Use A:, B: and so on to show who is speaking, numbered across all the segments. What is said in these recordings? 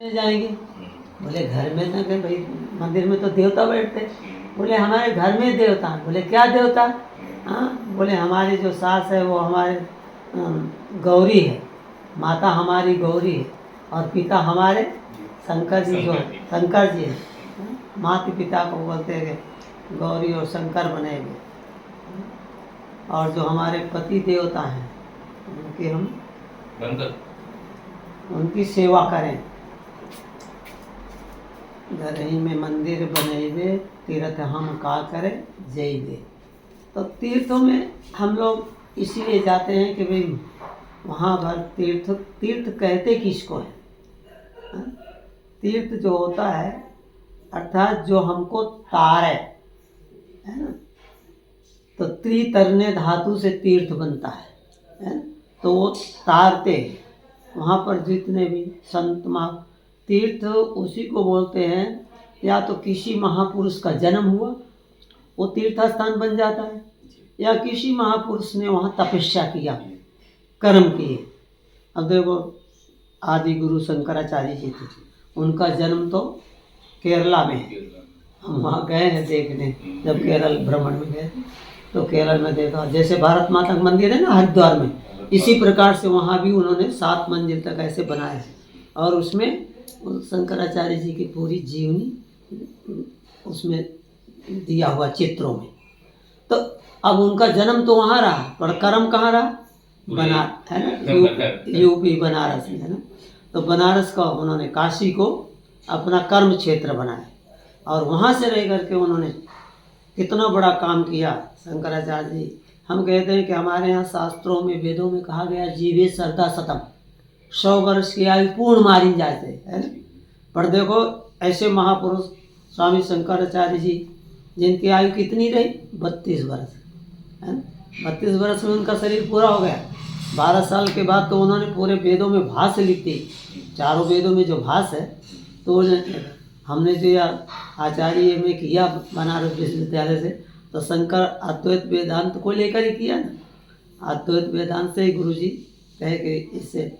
A: में जाएंगे। बोले घर में ना गए भाई, मंदिर में तो देवता बैठते। बोले हमारे घर में देवता हैं। बोले क्या देवता? हाँ, बोले हमारी जो सास है वो हमारे गौरी है, माता हमारी गौरी है, और पिता हमारे शंकर जी जो है, शंकर जी है। माता पिता को बोलते हैं कि गौरी और शंकर बनेंगे। और जो हमारे पति देवता हैं उनकी हम उनकी सेवा करें। घर ही में मंदिर बनेबे, तीर्थ हम का करें जइबे। तो तीर्थों में हम लोग इसीलिए जाते हैं कि भाई वहाँ पर तीर्थ तीर्थ कहते किसको है? हाँ? तीर्थ जो होता है अर्थात जो हमको तारे, है ना। तो त्रितरने धातु से तीर्थ बनता है ना? तो वो तारते वहाँ पर जितने भी संत तीर्थ उसी को बोलते हैं। या तो किसी महापुरुष का जन्म हुआ वो तीर्थ स्थान बन जाता है, या किसी महापुरुष ने वहाँ तपस्या किया, कर्म किए। अब देखो आदि गुरु शंकराचार्य जी थे, उनका जन्म तो केरला में है। हम वहाँ गए हैं देखने, जब केरल भ्रमण में गए तो केरल में देखा जैसे भारत माता का मंदिर है ना हरिद्वार में, इसी प्रकार से वहाँ भी उन्होंने 7 मंजिल तक ऐसे बनाया है। और उसमें शंकराचार्य जी की पूरी जीवनी उसमें दिया हुआ चित्रों में। तो अब उनका जन्म तो वहाँ रहा, पर कर्म कहाँ रहा? है ना, यूपी बनारस में, है ना। तो बनारस का उन्होंने काशी को अपना कर्म क्षेत्र बनाया, और वहाँ से रह करके उन्होंने कितना बड़ा काम किया शंकराचार्य जी। हम कहते हैं कि हमारे यहाँ शास्त्रों में वेदों में कहा गया जीवे श्रद्धा शतम, 100 वर्ष की आयु पूर्ण मारी जाते है ना। पर देखो ऐसे महापुरुष स्वामी शंकराचार्य जी जिनकी आयु कितनी रही? 32 वर्ष, है ना। 32 वर्ष में उनका शरीर पूरा हो गया। 12 साल के बाद तो उन्होंने पूरे वेदों में भाष्य लिख दी, चारों वेदों में जो भाष्य है। तो हमने जो आचार्य में किया बनारस विश्वविद्यालय से, तो शंकर अद्वैत वेदांत को लेकर ही किया ना। अद्वैत वेदांत से ही गुरु जी कहे कि इससे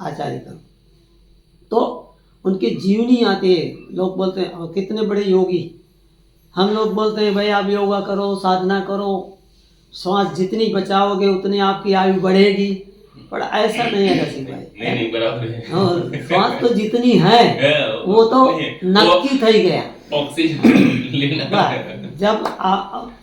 A: आचार्य करो। तो उनकी जीवनी आती है। लोग बोलते हैं कितने बड़े योगी, हम लोग बोलते हैं भाई आप योगा करो, साधना करो, श्वास जितनी बचाओगे उतनी आपकी आयु बढ़ेगी। पर ऐसा नहीं है रसिक भाई, नहीं बराबर है। और श्वास तो जितनी है वो तो नक्की थी गया ऑक्सीजन जब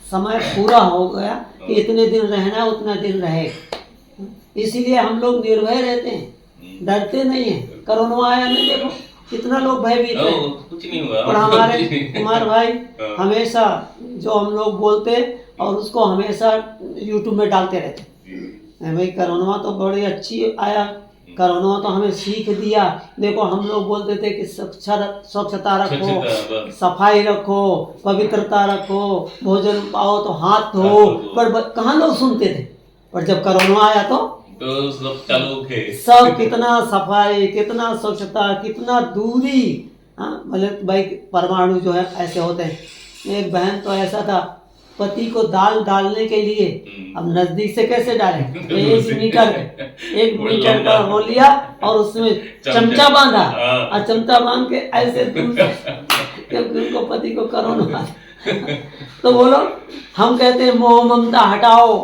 A: समय पूरा हो गया कि इतने दिन रहना उतना दिन रहेगा। इसीलिए हम लोग निर्भय रहते हैं, डरते नहीं है। कोरोना आया नहीं, देखो कितना लोग भयभीत है, कुछ नहीं हुआ। और हमारे कुमार भाई हमेशा जो हम लोग बोलते और उसको हमेशा यूट्यूब में डालते रहते भाई कोरोना तो बड़ी अच्छी आया, कोरोना तो हमें सीख दिया। देखो हम लोग बोलते थे कि स्वच्छता रखो, सफाई रखो, पवित्रता रखो, भोजन पाओ तो हाथ धो। पर कहाँ लोग सुनते थे। पर जब कोरोना आया तो सब चालू थे, सब कितना सफाई, कितना स्वच्छता, कितना दूरी। हाँ भले भाई परमाणु जो है ऐसे होते हैं। एक बहन तो ऐसा था, पति को दाल डालने के लिए अब नजदीक से कैसे डालें, 1 मीटर का हो लिया और उसमें चमचा बांधा, और चमचा बांध के ऐसे क्योंकि उनको पति को कोरोना तो बोलो हम कहते हैं मोह ममता हटाओ।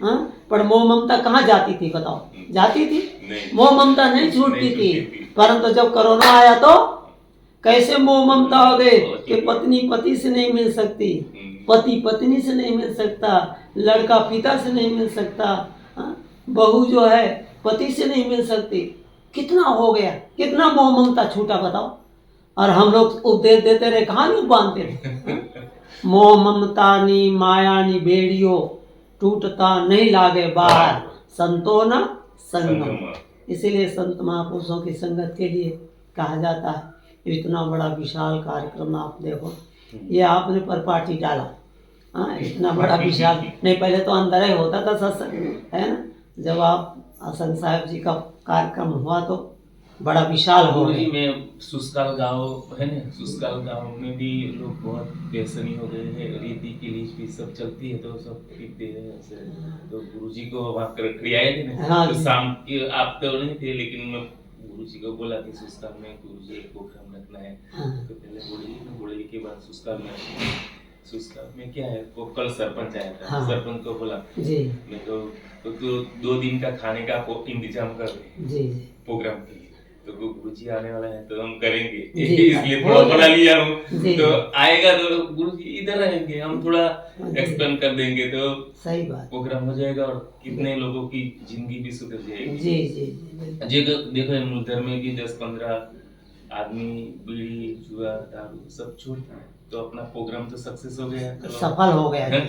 A: हाँ, पर मोह ममता कहाँ जाती थी बताओ? जाती थी? मोह ममता नहीं छूटती थी। परंतु जब कोरोना आया तो कैसे मोह ममता हो गए कि पत्नी पति से नहीं मिल सकती, पति पत्नी से नहीं मिल सकता, लड़का पिता से नहीं मिल सकता, बहू जो है पति से नहीं मिल सकती। कितना हो गया, कितना मोह ममता छूटा बताओ। और हम लोग उपदेश देते रहे, कहाँ लोग बांधते थे। मोह ममता नी माया नी बेड़ियो, टूटता नहीं लागे बाहर, संतो न संगम। इसीलिए संत महापुरुषों की संगत के लिए कहा जाता है। इतना बड़ा विशाल कार्यक्रम आप देखो, ये आपने परपाटी डाला। हाँ, इतना बड़ा विशाल नहीं, पहले तो अंदर ही होता था सत्संग, है ना। जब आप आसन साहब जी का कार्यक्रम हुआ तो बड़ा विशाल हो गया।
B: में सुस्काल गांव है ना, सुस्काल गांव में भी लोग बहुत व्यसनी हो गए हैं। रीति की लीच भी सब चलती है तो सब ठीक दे रहे हैं। तो गुरुजी को वहाँ खड़ियाए थे ना। हाँ, तो शाम की आप तो नहीं थे, लेकिन गुरु जी को बोला कि सुस्काल में गुरु जी एक प्रोग्राम रखना है।
A: हाँ।
B: तो पहले बोले के बाद सुस्काल में क्या है, वो कल सरपंच आया था।
A: हाँ।
B: सरपंच को बोला
A: जी
B: मैं तो 2 दिन का खाने का इंतजाम कर रहे
A: जी जी
B: प्रोग्राम के लिए, तो गुरु जी आने वाला है तो हम करेंगे
A: जी,
B: इसलिए थोड़ा
A: हो
B: बना
A: जाए।
B: लिया हूँ।
A: जी।
B: तो आएगा तो गुरु जी इधर रहेंगे, हम थोड़ा
A: जी।
B: एक्सपेंड कर देंगे तो
A: सही बात।
B: प्रोग्राम हो जाएगा और कितने लोगों की जिंदगी भी सुधर जाएगी।
A: जी जी जी बिल्कुल।
B: देखो मुल्क में कि 10-15 आदमी बीड़ी जुआ दारू सब छोड़ता है तो अपना प्रोग्राम तो सक्सेस हो गया। चलो।
A: सफल हो गया जी।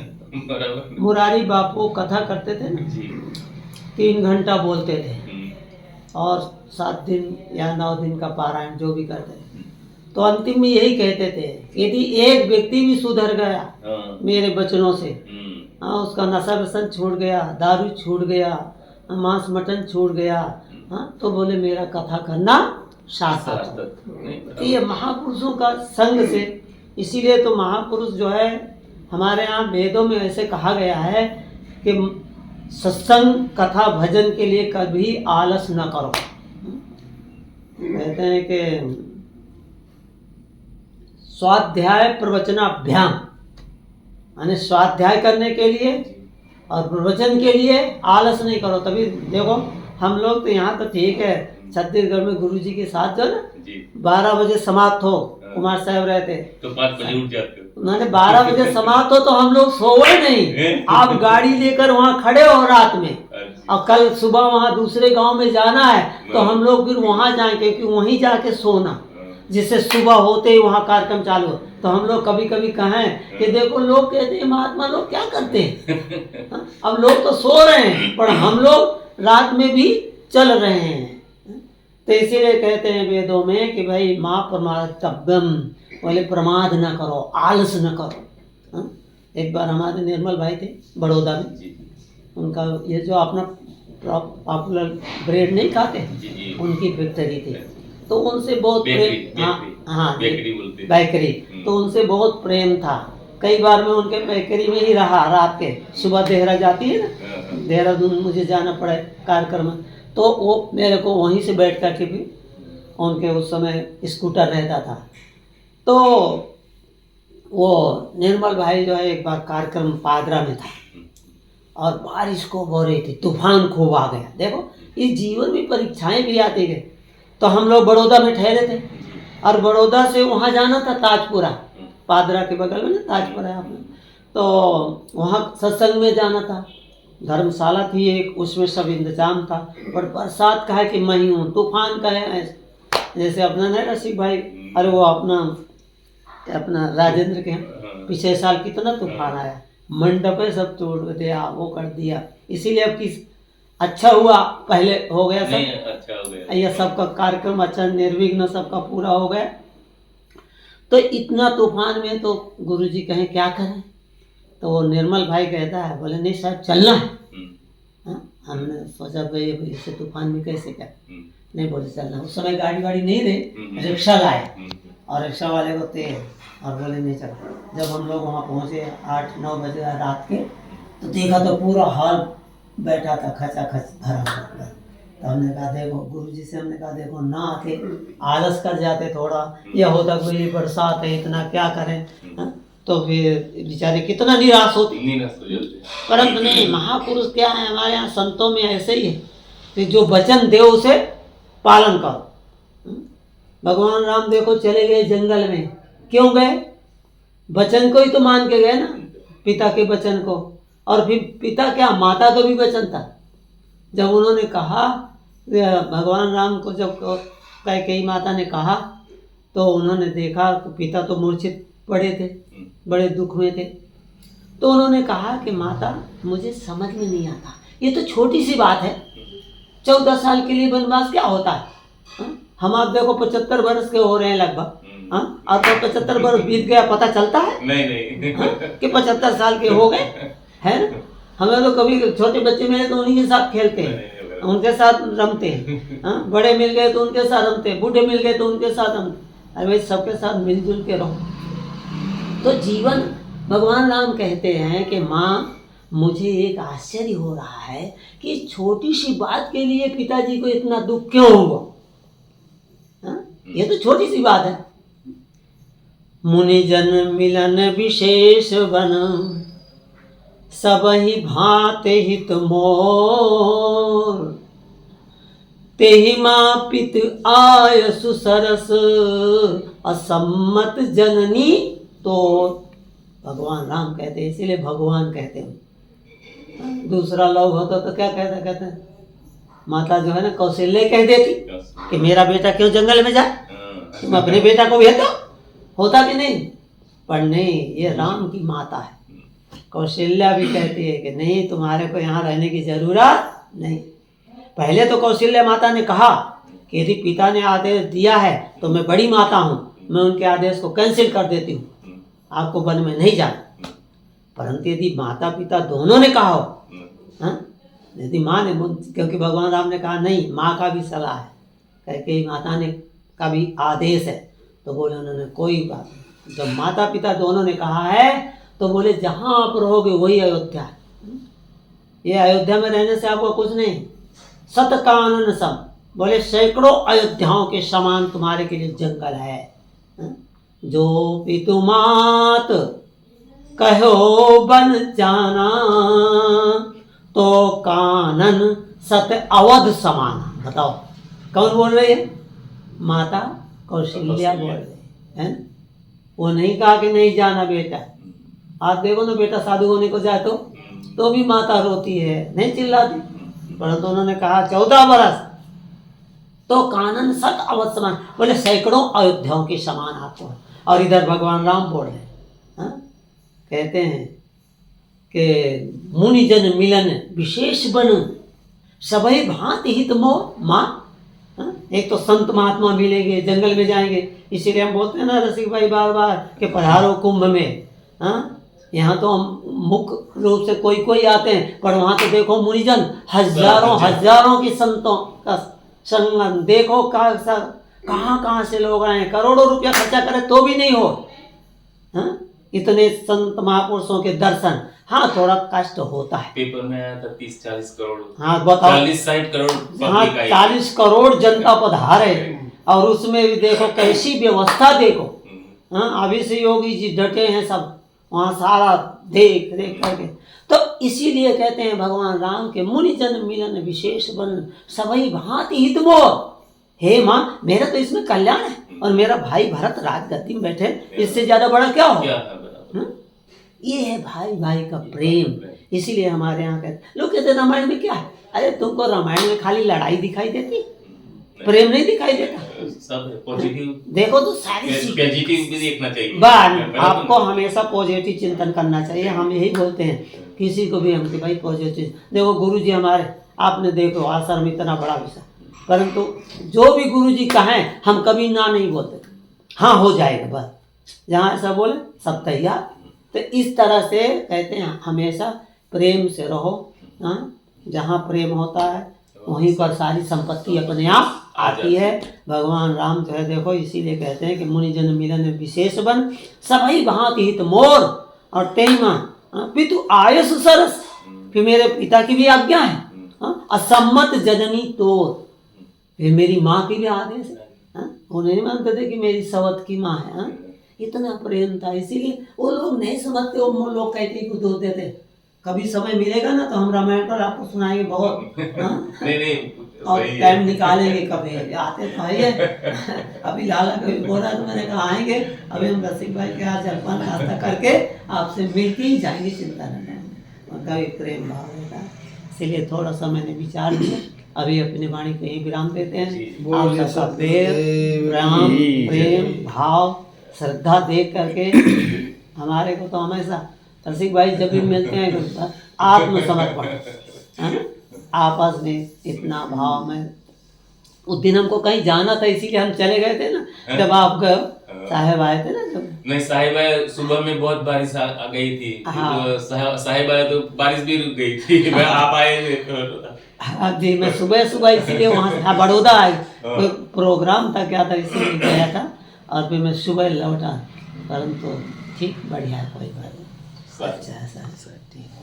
B: बराबर।
A: मुरारी बापू कथा करते थे ना,
B: जी
A: 3 घंटा बोलते थे
B: हम्म,
A: और 7 दिन या 9 दिन का पारायण जो भी करते थे, तो अंतिम में यही कहते थे, यदि एक व्यक्ति भी सुधर गया
B: हाँ,
A: मेरे वचनों से,
B: हम्म,
A: हाँ, उसका नशा व्यसन छूट गया, दारू छूट गया, मांस मटन छूट गया, हाँ, तो बोले मेरा कथा करना सार्थक हो।
B: सार्थक। नहीं,
A: तो ये महापुरुषों का संग से, इसीलिए तो महापुरुष जो है हमारे यहाँ वेदों में ऐसे कहा गया है कि सत्संग कथा भजन के लिए कभी आलस न करो। कहते हैं कि स्वाध्याय प्रवचनाभ्याम, यानी स्वाध्याय करने के लिए और प्रवचन के लिए आलस नहीं करो। तभी देखो हम लोग तो यहाँ तो ठीक है, छत्तीसगढ़ में गुरु जी के साथ जो ना
B: जी
A: 12 बजे समाप्त हो, कुमार साहब रहते
B: तो 5 बजे उठ जाते हो।
A: उन्होंने 12 बजे समाप्त हो तो हम लोग सोए नहीं, आप गाड़ी लेकर वहाँ खड़े हो रात में,
B: अच्छा,
A: और कल सुबह वहाँ दूसरे गांव में जाना है तो हम लोग फिर वहाँ जाएंगे, क्योंकि वहीं जाके सोना, जिससे सुबह होते ही वहाँ कार्यक्रम चालू हो। तो हम लोग कभी कभी कहें कि देखो लोग कहते हैं महात्मा लोग क्या करते हैं, हाँ? अब लोग तो सो रहे हैं पर हम लोग रात में भी चल रहे हैं। तो इसीलिए कहते हैं वेदों में कि भाई माँ प्रमादव्यम, बोले प्रमाद न करो, आलस न करो। हाँ? एक बार हमारे निर्मल भाई थे बड़ौदा में,
B: जी
A: उनका ये जो अपना पॉपुलर ब्रेड नहीं खाते,
B: जी जी
A: उनकी फैक्ट्री थी, तो उनसे बहुत प्रेम, हाँ
B: बेकरी बोलते हैं।
A: बेकरी, तो उनसे बहुत प्रेम था। कई बार मैं उनके बेकरी में ही रहा रात के, सुबह देहरा जाती है ना, देहरादून मुझे जाना पड़े कार्यक्रम में, तो वो मेरे को वहीं से बैठ कर के भी, उनके उस समय स्कूटर रहता था, तो वो निर्मल भाई जो है एक बार कार्यक्रम पादरा में था और बारिश खूब हो रही थी, तूफान खूब आ गया। देखो इस जीवन में परीक्षाएं भी आती गई, तो हम लोग बड़ौदा में ठहरे थे और बड़ौदा से वहाँ जाना था ताजपुरा, पादरा के बगल में ना ताजपुरा है आपने, तो वहाँ सत्संग में जाना था, धर्मशाला थी एक, उसमें सब इंतजाम था, पर बरसात का है कि मैं ही हूँ, तूफान का है, जैसे अपना नहीं रसिक भाई, अरे वो अपना राजेंद्र के यहाँ पिछले साल कितना तूफान आया, मंडप है सब तोड़ दिया, वो कर दिया। इसीलिए अब किस अच्छा हुआ, पहले हो गया सब,
B: नहीं, अच्छा हो गया,
A: यह सबका कार्यक्रम अच्छा निर्विघ्न सबका पूरा हो गया। तो इतना तूफान में तो गुरुजी कहें क्या करें, तो वो निर्मल भाई कहता है, बोले नहीं साहब चलना है। हाँ, हमने सोचा भाई इससे तूफान में कैसे क्या, नहीं बोले चलना। उस समय गाड़ी नहीं रही, रिक्शा लाए और रिक्शा वाले को तेल, और बोले नहीं चल। जब हम लोग वहाँ पहुँचे 8-9 बजे रात के, तो देखा तो पूरा हॉल बैठा था खचाखच भरा हुआ। तो हमने कहा देखो गुरुजी से, हमने कहा देखो ना आते आलस कर जाते थोड़ा, यह होता कोई बरसात है इतना क्या करें, हाँ? तो फिर बेचारे कितना निराश होते, परंतु नहीं, महापुरुष क्या है हमारे यहाँ संतों में ऐसे ही है कि जो वचन दे उसे पालन करो। भगवान राम देखो चले गए जंगल में, क्यों गए, वचन को ही तो मान के गए ना, पिता के वचन को, और फिर पिता क्या माता का भी वचन था। जब उन्होंने कहा, भगवान राम को जब कैकेयी माता ने कहा, तो उन्होंने देखा कि पिता तो मूर्छित पड़े थे, बड़े दुख में थे, तो उन्होंने कहा कि माता मुझे समझ में नहीं आता, ये तो छोटी सी बात है, 14 साल के लिए वनवास क्या होता है, हाँ? हम आप देखो 75 वर्ष के हो रहे हैं लगभग, हाँ, अब तो 75 वर्ष बीत गया पता चलता है
B: नहीं
A: हाँ? कि 75 साल के हो गए है ना। हमें तो कभी छोटे बच्चे मिले तो उन्हीं के साथ खेलते हैं, उनके साथ रमते हैं, हाँ? बड़े मिल गए तो उनके साथ रमते हैं, बूढ़े मिल गए तो उनके साथ रमते, अरे भाई सबके साथ मिलजुल के रहो। तो जीवन, भगवान राम कहते हैं कि माँ मुझे एक आश्चर्य हो रहा है कि छोटी सी बात के लिए पिताजी को इतना दुख क्यों हुआ, ये तो छोटी सी बात है। मुनि जन मिलन विशेष बन, सबहि भांति हित मोर, तेहि मापित आय सुसरस, असम्मत जननी तो। भगवान राम कहते हैं, इसीलिए भगवान कहते हैं। दूसरा लोग होता तो क्या कहते हैं, माता जो है ना कौशल्य कह देती कि मेरा बेटा क्यों जंगल में जाए, तुम अपने बेटा को भेज दो, होता भी नहीं। पर नहीं, ये राम की माता है। कौशल्या भी कहती है कि नहीं, तुम्हारे को यहाँ रहने की जरूरत नहीं। पहले तो कौशल्या माता ने कहा कि यदि पिता ने आदेश दिया है तो मैं बड़ी माता हूँ, मैं उनके आदेश को कैंसिल कर देती हूँ, आपको वन में नहीं जाना। परंतु यदि माता पिता दोनों ने कहा हो, यदि माँ ने, क्योंकि भगवान राम ने कहा नहीं, माँ का भी सलाह है, कैकेयी माता ने का भी आदेश है, तो बोले उन्होंने कोई बात नहीं। जब माता पिता दोनों ने कहा है तो बोले जहाँ आप रहोगे वही अयोध्या है। ये अयोध्या में रहने से आपको कुछ नहीं, सत कानन सब, बोले सैकड़ों अयोध्याओं के समान तुम्हारे के लिए जंगल है। जो पितु मात कहो बन जाना, तो कानन सत अवध समाना। बताओ कौन बोल रही है? माता कौशल्या बोल रही है। वो नहीं कहा कि नहीं जाना बेटा। आप देखो ना, बेटा साधु होने को जाए तो भी माता रोती है, नहीं चिल्लाती। परंतु उन्होंने कहा 14 बरस, तो कानन सत अवध समान, बोले सैकड़ों अयोध्याओं के समान आपको। और इधर भगवान राम बोल रहे हैं, कहते हैं कि मुनि जन मिलन विशेष बन, सभी भांति हित मोह। माँ, एक तो संत महात्मा मिलेंगे, जंगल में जाएंगे, इसीलिए हम बोलते हैं ना रसिक भाई बार बार कि पधारो कुंभ में। यहाँ तो हम मुख्य रूप से कोई आते हैं, पर वहाँ तो देखो मुनिजन हजारों की संतों का संगम। देखो कहाँ से लोग आए, करोड़ों रुपया खर्चा करें तो भी नहीं हो इतने संत महापुरुषों के दर्शन। हाँ, थोड़ा कष्ट होता है।
B: पेपर में आया था 30-40 करोड़।
A: हाँ बताओ,
B: 40-60 करोड़।
A: हाँ 40 करोड़ जनता पधारे, और उसमें भी देखो कैसी व्यवस्था देखो। हाँ, अभी से योगी जी डटे हैं सब वहाँ, सारा देख करके। तो इसीलिए कहते हैं भगवान राम के मुनि जन मिलन विशेष बन, सभी भांति हित मोर। हे माँ, मेरा तो इसमें कल्याण है, और मेरा भाई भरत राजगद्दी में बैठे, इससे ज्यादा बड़ा क्या हो? ये है भाई का प्रेम। इसीलिए हमारे यहाँ कहते, लोग कहते रामायण में क्या है? अरे तुमको रामायण में खाली लड़ाई दिखाई देती, प्रेम नहीं दिखाई देता।
B: सब पॉजिटिव
A: देखो तो सारी
B: पॉजिटिव भी देखना चाहिए।
A: आपको हमेशा पॉजिटिव चिंतन करना चाहिए। हम यही बोलते हैं किसी को भी, हम कि भाई पॉजिटिव देखो। गुरुजी हमारे, आपने देखो आश्रम इतना बड़ा विषय, परंतु जो भी गुरुजी कहें हम कभी ना नहीं बोलते, हाँ हो जाएगा बस, जहाँ ऐसा बोले सब तैयार। तो इस तरह से कहते हैं हमेशा प्रेम से रहो। जहाँ प्रेम होता है वहीं पर सारी संपत्ति अपने आप आती है। भगवान राम जो है देखो, इसीलिए कहते हैं कि मुनि जन मिलन विशेष बन, सभी भांति हित मोर, और तेई माँ पितु आयुष सरस। फिर मेरे पिता की भी आज्ञा है, असम्मत जननी तोर। फिर मेरी माँ की भी आदेश है। वो नहीं मानते थे कि मेरी सवत की माँ है। इतना प्रेम था, इसीलिए वो लोग नहीं समझते। वो लोग कहते कुछ होते थे। कभी समय मिलेगा ना तो हम रामायण पर आपको सुनाएंगे बहुत।
B: नहीं
A: और टाइम निकालेंगे कभी, आते तो है। अभी लाला कभी बोला तो मैंने कहा आएंगे। अभी हम रसिक भाई के यहाँ जलपान नाश्ता करके आपसे मिलके ही जाएंगे, चिंता न करें। उनका भी प्रेम भाव होता है, इसीलिए थोड़ा सा मैंने विचार लिया। अभी अपनी वाणी को यही विराम देते हैं। आप सबका प्रेम भाव श्रद्धा देख करके हमारे को तो हमेशा रसिक भाई जब भी मिलते हैं आत्मसमर्पण, आपस में इतना भाव में। उस दिन हमको कहीं जाना था, इसीलिए हम चले गए थे ना। जब आप साहेब आए थे ना, जब
B: नहीं साहिब सुबह में बहुत बारिश आ गई थी।
A: हाँ।
B: साहिब आए तो बारिश भी रुक गई थी। मैं आप आए
A: हाँ जी, मैं सुबह इसीलिए वहाँ से बड़ौदा आए, कोई प्रोग्राम था क्या था, इसीलिए गया था। और फिर मैं सुबह लौटा, परंतु ठीक बढ़िया है, कोई बात नहीं। अच्छा है सर, ठीक है।